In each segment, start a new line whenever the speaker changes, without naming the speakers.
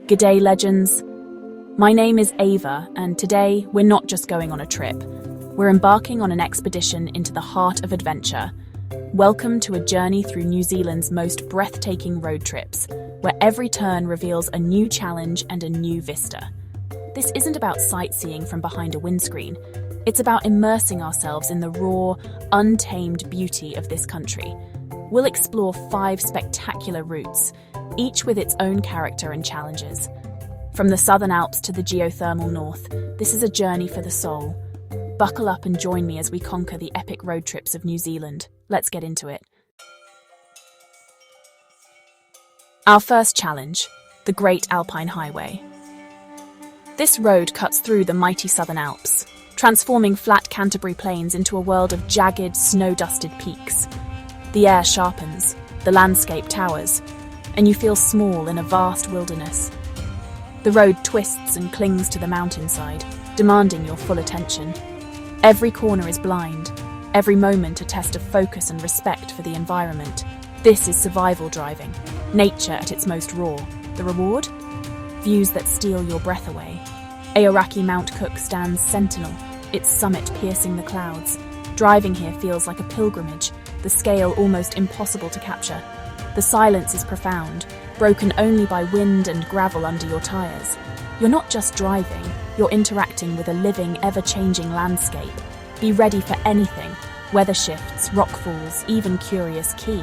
G'day, legends. My name is Ava, and today we're not just going on a trip. We're embarking on an expedition into the heart of adventure. Welcome to a journey through New Zealand's most breathtaking road trips, where every turn reveals a new challenge and a new vista. This isn't about sightseeing from behind a windscreen. It's about immersing ourselves in the raw, untamed beauty of this country. We'll explore 5 spectacular routes, each with its own character and challenges. From the Southern Alps to the geothermal north, this is a journey for the soul. Buckle up and join me as we conquer the epic road trips of New Zealand. Let's get into it. Our first challenge, the Great Alpine Highway. This road cuts through the mighty Southern Alps, transforming flat Canterbury plains into a world of jagged, snow-dusted peaks. The air sharpens, the landscape towers, and you feel small in a vast wilderness. The road twists and clings to the mountainside, demanding your full attention. Every corner is blind, every moment a test of focus and respect for the environment. This is survival driving, nature at its most raw. The reward? Views that steal your breath away. Aoraki Mount Cook stands sentinel, its summit piercing the clouds. Driving here feels like a pilgrimage, the scale almost impossible to capture. The silence is profound, broken only by wind and gravel under your tires. You're not just driving, you're interacting with a living, ever-changing landscape. Be ready for anything: weather shifts, rockfalls, even Curious Key.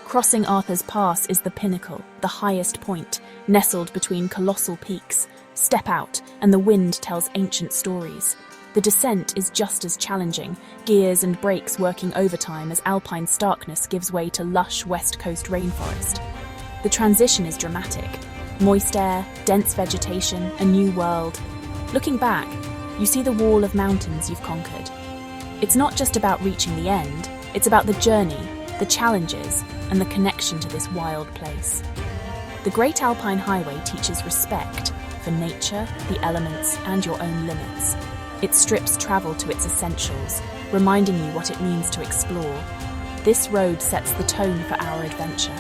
Crossing Arthur's Pass is the pinnacle, the highest point, nestled between colossal peaks. Step out, and the wind tells ancient stories. The descent is just as challenging, gears and brakes working overtime as alpine starkness gives way to lush west coast rainforest. The transition is dramatic. Moist air, dense vegetation, a new world. Looking back, you see the wall of mountains you've conquered. It's not just about reaching the end, it's about the journey, the challenges, and the connection to this wild place. The Great Alpine Highway teaches respect for nature, the elements, and your own limits. It strips travel to its essentials, reminding you what it means to explore. This road sets the tone for our adventure.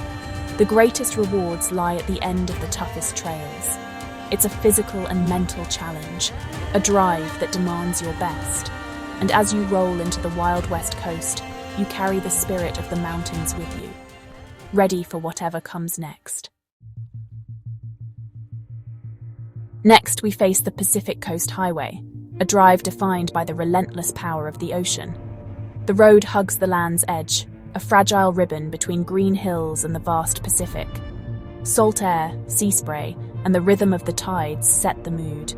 The greatest rewards lie at the end of the toughest trails. It's a physical and mental challenge, a drive that demands your best. And as you roll into the wild west coast, you carry the spirit of the mountains with you, ready for whatever comes next. Next, we face the Pacific Coast Highway, a drive defined by the relentless power of the ocean. The road hugs the land's edge, a fragile ribbon between green hills and the vast Pacific. Salt air, sea spray, and the rhythm of the tides set the mood.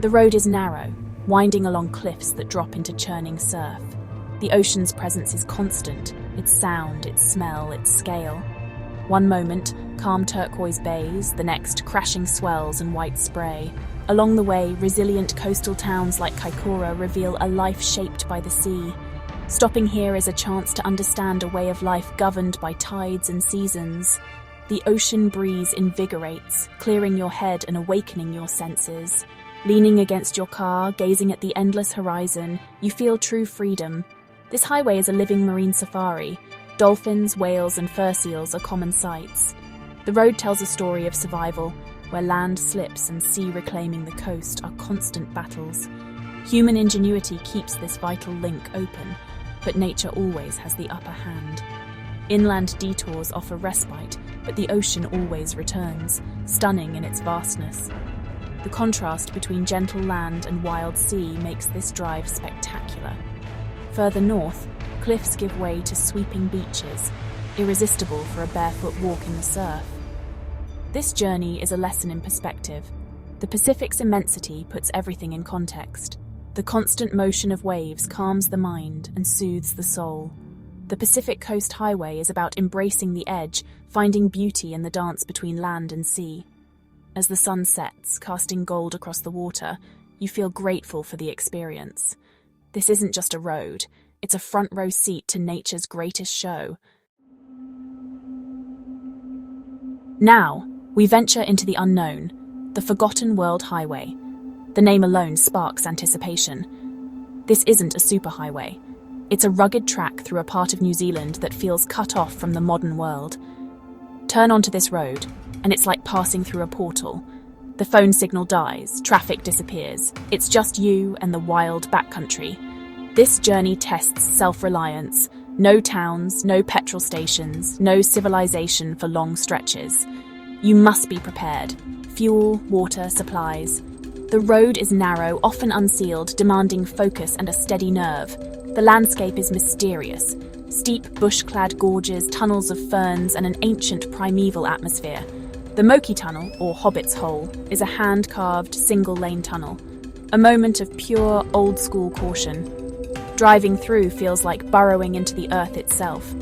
The road is narrow, winding along cliffs that drop into churning surf. The ocean's presence is constant, its sound, its smell, its scale. One moment, calm turquoise bays, the next, crashing swells and white spray. Along the way, resilient coastal towns like Kaikoura reveal a life shaped by the sea. Stopping here is a chance to understand a way of life governed by tides and seasons. The ocean breeze invigorates, clearing your head and awakening your senses. Leaning against your car, gazing at the endless horizon, you feel true freedom. This highway is a living marine safari. Dolphins, whales, and fur seals are common sights. The road tells a story of survival, where land slips and sea reclaiming the coast are constant battles. Human ingenuity keeps this vital link open, but nature always has the upper hand. Inland detours offer respite, but the ocean always returns, stunning in its vastness. The contrast between gentle land and wild sea makes this drive spectacular. Further north, cliffs give way to sweeping beaches, irresistible for a barefoot walk in the surf. This journey is a lesson in perspective. The Pacific's immensity puts everything in context. The constant motion of waves calms the mind and soothes the soul. The Pacific Coast Highway is about embracing the edge, finding beauty in the dance between land and sea. As the sun sets, casting gold across the water, you feel grateful for the experience. This isn't just a road, it's a front-row seat to nature's greatest show. Now, we venture into the unknown, the Forgotten World Highway. The name alone sparks anticipation. This isn't a superhighway. It's a rugged track through a part of New Zealand that feels cut off from the modern world. Turn onto this road, and it's like passing through a portal. The phone signal dies, traffic disappears. It's just you and the wild backcountry. This journey tests self-reliance. No towns, no petrol stations, no civilization for long stretches. You must be prepared. Fuel, water, supplies. The road is narrow, often unsealed, demanding focus and a steady nerve. The landscape is mysterious. Steep, bush-clad gorges, tunnels of ferns, and an ancient primeval atmosphere. The Moki Tunnel, or Hobbit's Hole, is a hand-carved, single-lane tunnel. A moment of pure, old-school caution. Driving through feels like burrowing into the earth itself.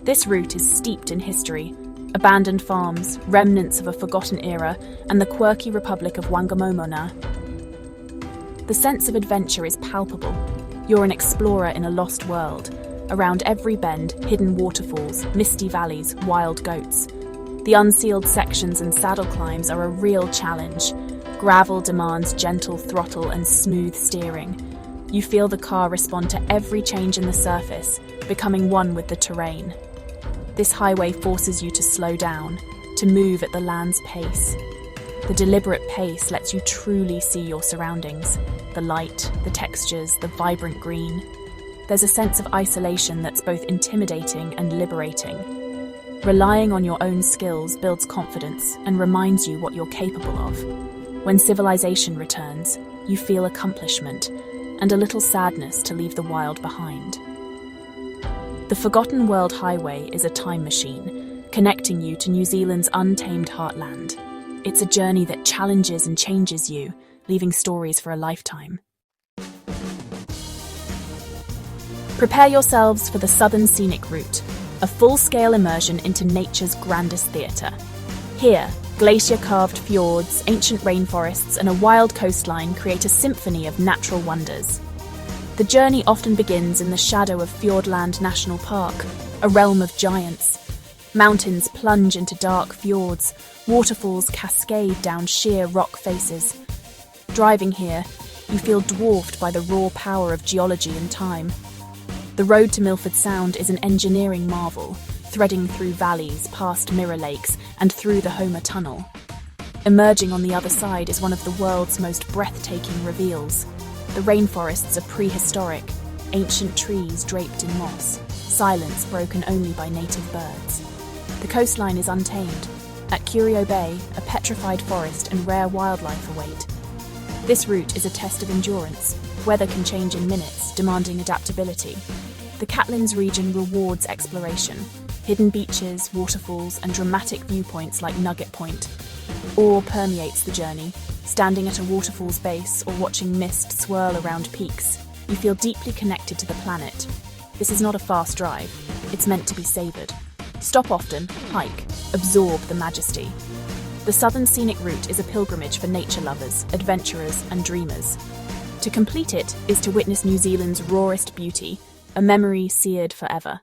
This route is steeped in history. Abandoned farms, remnants of a forgotten era, and the quirky republic of Wangamomona. The sense of adventure is palpable. You're an explorer in a lost world. Around every bend, hidden waterfalls, misty valleys, wild goats. The unsealed sections and saddle climbs are a real challenge. Gravel demands gentle throttle and smooth steering. You feel the car respond to every change in the surface, becoming one with the terrain. This highway forces you to slow down, to move at the land's pace. The deliberate pace lets you truly see your surroundings, the light, the textures, the vibrant green. There's a sense of isolation that's both intimidating and liberating. Relying on your own skills builds confidence and reminds you what you're capable of. When civilization returns, you feel accomplishment and a little sadness to leave the wild behind. The Forgotten World Highway is a time machine, connecting you to New Zealand's untamed heartland. It's a journey that challenges and changes you, leaving stories for a lifetime. Prepare yourselves for the Southern Scenic Route, a full-scale immersion into nature's grandest theatre. Here, glacier-carved fjords, ancient rainforests, and a wild coastline create a symphony of natural wonders. The journey often begins in the shadow of Fiordland National Park, a realm of giants. Mountains plunge into dark fjords, waterfalls cascade down sheer rock faces. Driving here, you feel dwarfed by the raw power of geology and time. The road to Milford Sound is an engineering marvel, threading through valleys, past Mirror Lakes, and through the Homer Tunnel. Emerging on the other side is one of the world's most breathtaking reveals. The rainforests are prehistoric, ancient trees draped in moss, silence broken only by native birds. The coastline is untamed. At Curio Bay, a petrified forest and rare wildlife await. This route is a test of endurance. Weather can change in minutes, demanding adaptability. The Catlins region rewards exploration. Hidden beaches, waterfalls, and dramatic viewpoints like Nugget Point. Awe permeates the journey. Standing at a waterfall's base or watching mist swirl around peaks, you feel deeply connected to the planet. This is not a fast drive. It's meant to be savoured. Stop often, hike, absorb the majesty. The Southern Scenic Route is a pilgrimage for nature lovers, adventurers, and dreamers. To complete it is to witness New Zealand's rawest beauty, a memory seared forever.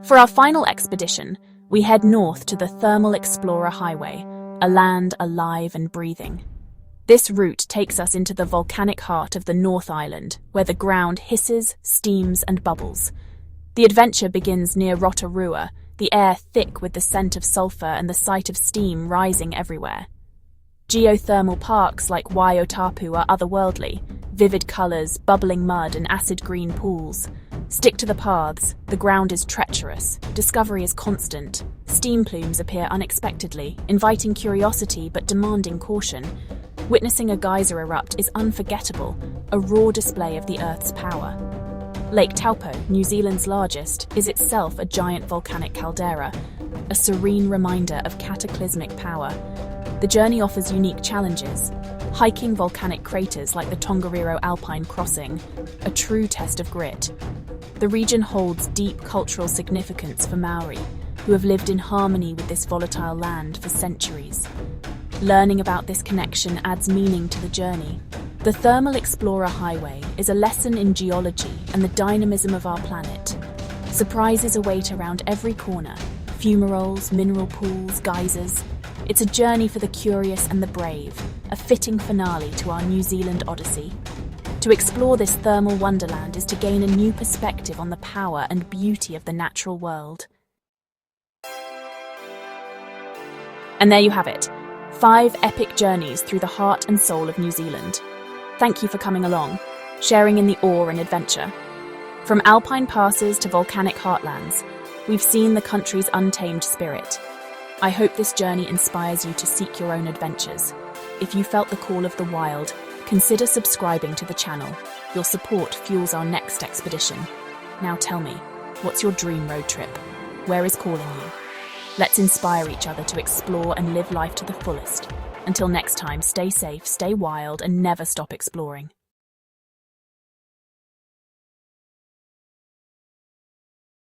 For our final expedition, we head north to the Thermal Explorer Highway, a land alive and breathing. This route takes us into the volcanic heart of the North Island, where the ground hisses, steams, and bubbles. The adventure begins near Rotorua, the air thick with the scent of sulfur and the sight of steam rising everywhere. Geothermal parks like Waiotapu are otherworldly, vivid colours, bubbling mud, and acid green pools. Stick to the paths, the ground is treacherous, discovery is constant. Steam plumes appear unexpectedly, inviting curiosity but demanding caution. Witnessing a geyser erupt is unforgettable, a raw display of the Earth's power. Lake Taupo, New Zealand's largest, is itself a giant volcanic caldera, a serene reminder of cataclysmic power. The journey offers unique challenges. Hiking volcanic craters like the Tongariro Alpine Crossing, a true test of grit. The region holds deep cultural significance for Maori, who have lived in harmony with this volatile land for centuries. Learning about this connection adds meaning to the journey. The Thermal Explorer Highway is a lesson in geology and the dynamism of our planet. Surprises await around every corner. Fumaroles, mineral pools, geysers. It's a journey for the curious and the brave, a fitting finale to our New Zealand odyssey. To explore this thermal wonderland is to gain a new perspective on the power and beauty of the natural world. And there you have it, 5 epic journeys through the heart and soul of New Zealand. Thank you for coming along, sharing in the awe and adventure. From alpine passes to volcanic heartlands, we've seen the country's untamed spirit. I hope this journey inspires you to seek your own adventures. If you felt the call of the wild, consider subscribing to the channel. Your support fuels our next expedition. Now tell me, what's your dream road trip? Where is calling you? Let's inspire each other to explore and live life to the fullest. Until next time, stay safe, stay wild, and never stop exploring.